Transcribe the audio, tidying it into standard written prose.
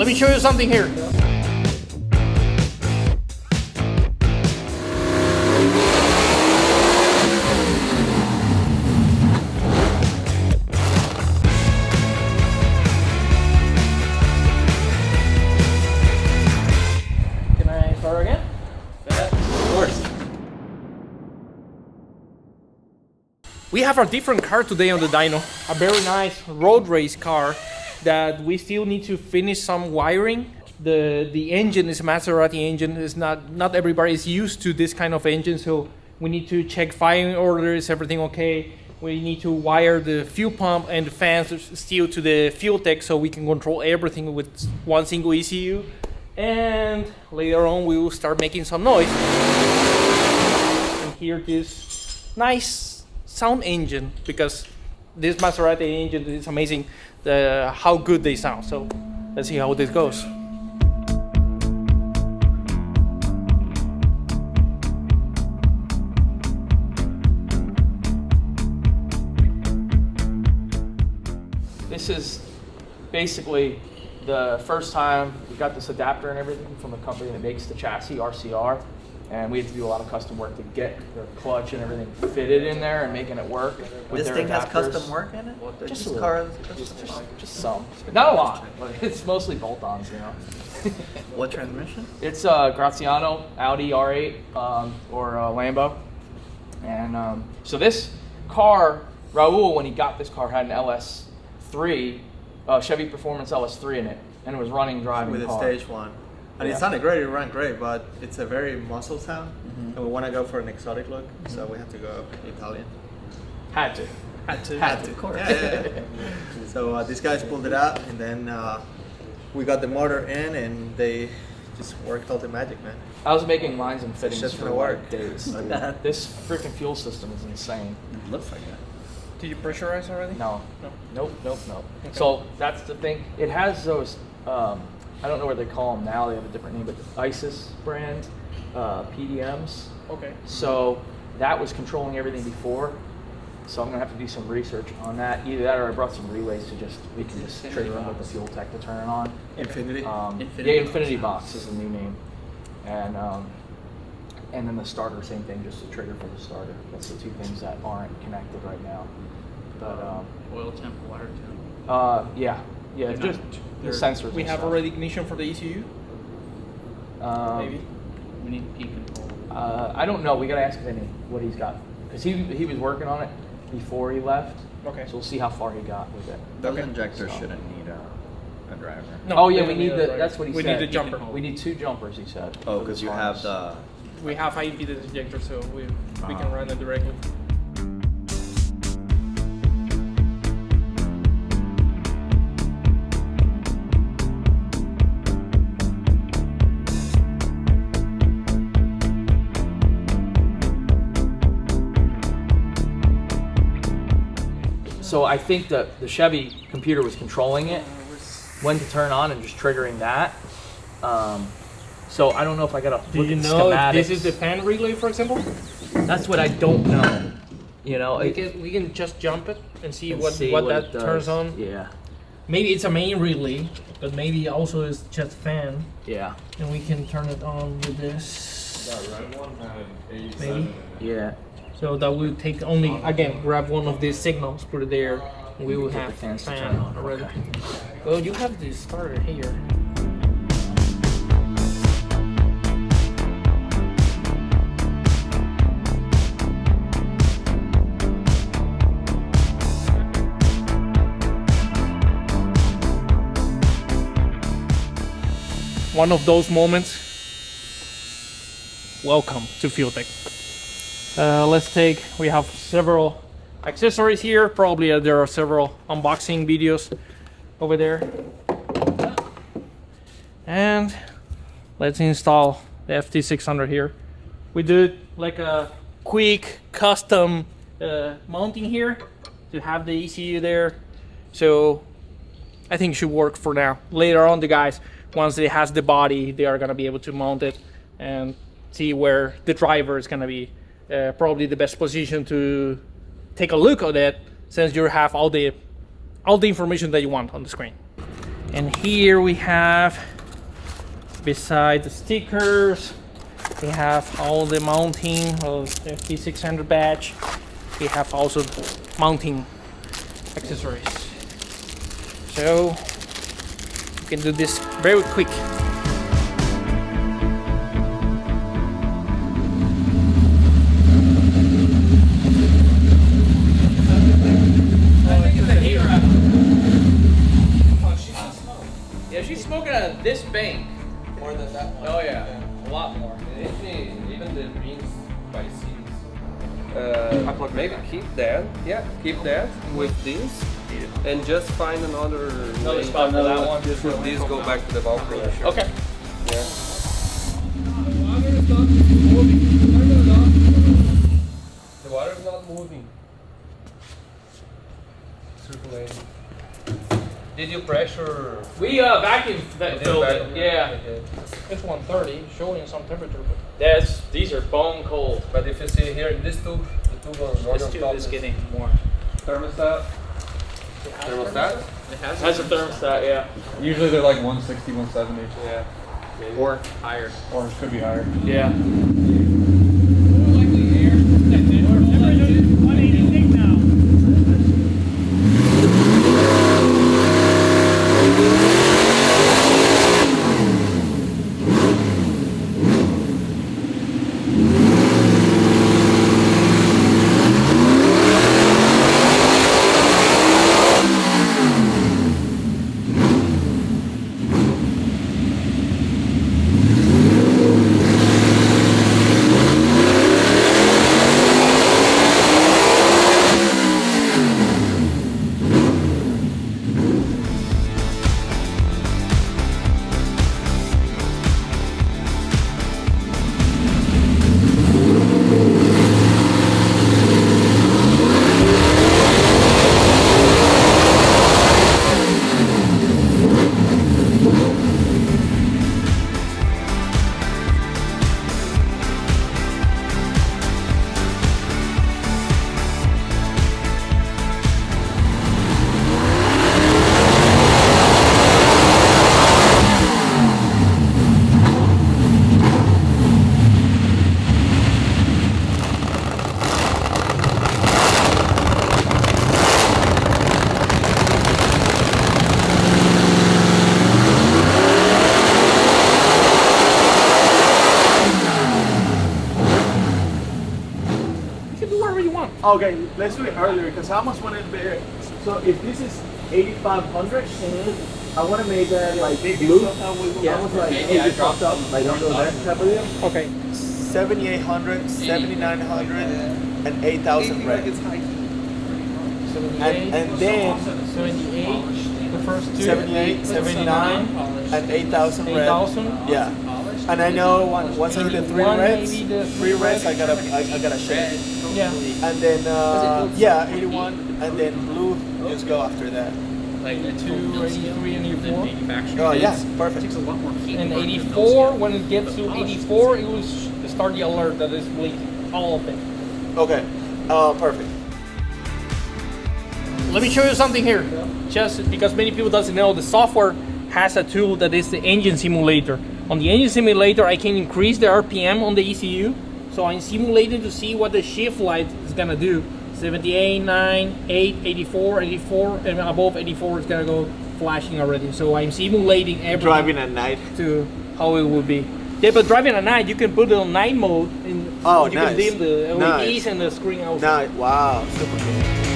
let me show you something here. Can I start again? Of course. We have a different car today on the dyno, a very nice road race car that we still need to finish some wiring. The engine is a Maserati engine. It's not everybody is used to this kind of engine, so we need to check firing orders, everything okay. We need to wire the fuel pump and the fans still to the FuelTech so we can control everything with one single ECU. And later on we will start making some noise and hear this nice sound engine, because this Maserati engine is amazing how good they sound. So let's see how this goes. This is basically the first time we got this adapter and everything from the company that makes the chassis, RCR. And we had to do a lot of custom work to get the clutch and everything fitted in there and making it work with this their thing adapters. has custom work in it? Just this a car little. has custom work? Just some. Not a lot, but it's mostly bolt-ons, you know. What transmission? It's Graziano Audi R8 or Lambo. And so this car, Raul, when he got this car, had an LS3, Chevy Performance LS3 in it, and it was running, driving with car. a stage one. And it sounded great, it ran great, but it's a very muscle sound, and we want to go for an exotic look, so we have to go Italian. Had to. Of course. Yeah. So these guys pulled it out, and then we got the motor in, and they just worked all the magic, man. I was making lines and fittings just for gonna work. days. This freaking fuel system is insane. It looks like that. Did you pressurize already? No. Nope. Okay. So that's the thing. It has those, I don't know what they call them now, they have a different name, but the ISIS brand PDMs. Okay. So that was controlling everything before. So I'm gonna have to do some research on that. Either that or I brought some relays to we can just trigger them with the FuelTech to turn it on. Infinity? Yeah, Infinity Box is the new name. And then the starter, same thing, just a trigger for the starter. That's the two things that aren't connected right now. But Oil temp, water temp. yeah, just the sensors. We have already ignition for the ECU? Maybe? We need P control. I don't know. We gotta ask Vinny what he's got, because he was working on it before he left. Okay. So we'll see how far he got with it. Those injectors shouldn't need a driver. No, Oh yeah, we we don't need a the. driver. That's what he we said. need the jumper. We need 2 jumpers, he said. Oh, for because this you harness. have the... We have high impedance injector, so we can run it directly. So I think that the Chevy computer was controlling it, when to turn on and just triggering that. So I don't know if I gotta Do look you at know if schematics. this is the fan relay, for example? That's what I don't know. You know, We can just jump it and see and what see that it does. turns on. Yeah, Maybe it's a main relay, but maybe also it's just fan, yeah, and we can turn it on with this. That red one had 87. Maybe. yeah. So that will take only, again, grab one of these signals, put it there, and we will Get the have fans to fan turn on, already. okay. Well, you have the starter here. One of those moments. Welcome to FuelTech. We have several accessories here. Probably there are several unboxing videos over there. And let's install the FT600 here. We did like a quick custom mounting here to have the ECU there. So I think it should work for now. Later on, the guys, once it has the body, they are gonna be able to mount it and see where the driver is gonna be probably the best position to take a look at it, since you have all the information that you want on the screen. And here we have, beside the stickers, we have all the mounting of the FT600 badge. We have also mounting accessories. So you can do this very quick. Yeah, she's smoking out of this bank. More than that one. Oh yeah, a lot more. Even the rings by seams. Maybe keep that. Yeah, keep that with this. And just find another way spot for that one. Just with this, go back to the valve closure. Okay. Yeah. The water is not moving. Circulating. Did you pressure? We vacuum filled it. Vacuum? Yeah. Okay. It's 130, showing some temperature, but these are bone cold. But if you see here, this tube, the tube on This on tube top is getting more. thermostat. Thermostat? It has a thermostat, yeah. Usually they're like 160, 170. Yeah. Or higher. Or it could be higher. Yeah. Okay, let's do it earlier because I almost wanted to be. So if this is 8,500, I want to make that like blue. Yeah, almost like it popped up like under that type of deal. Okay. 7,800, 7,900, and 8,000 red. And then 78, the first two. 78, 79, and 8,000 red. 8,000. Yeah. And I know once I hit the three 81, reds, I gotta shade. Yeah. And then yeah, 81, and then blue just go after that. Like a 283 and 84. Oh yeah, perfect. Takes a lot more heat. And 84, when it gets to 84, it will start the alert that is blinking. All of it. Okay. Perfect. Let me show you something here. Just because many people doesn't know, the software has a tool that is the engine simulator. On the engine simulator, I can increase the RPM on the ECU. So I'm simulating to see what the shift light is gonna do. 78, 9, 8, 84, 84, and above 84 is gonna go flashing already. So I'm simulating everything. Driving at night. To how it will be. Yeah, but driving at night, you can put it on night mode and Oh, you nice. can dim the LEDs Nice. and the screen also. Night. Wow. Super cool.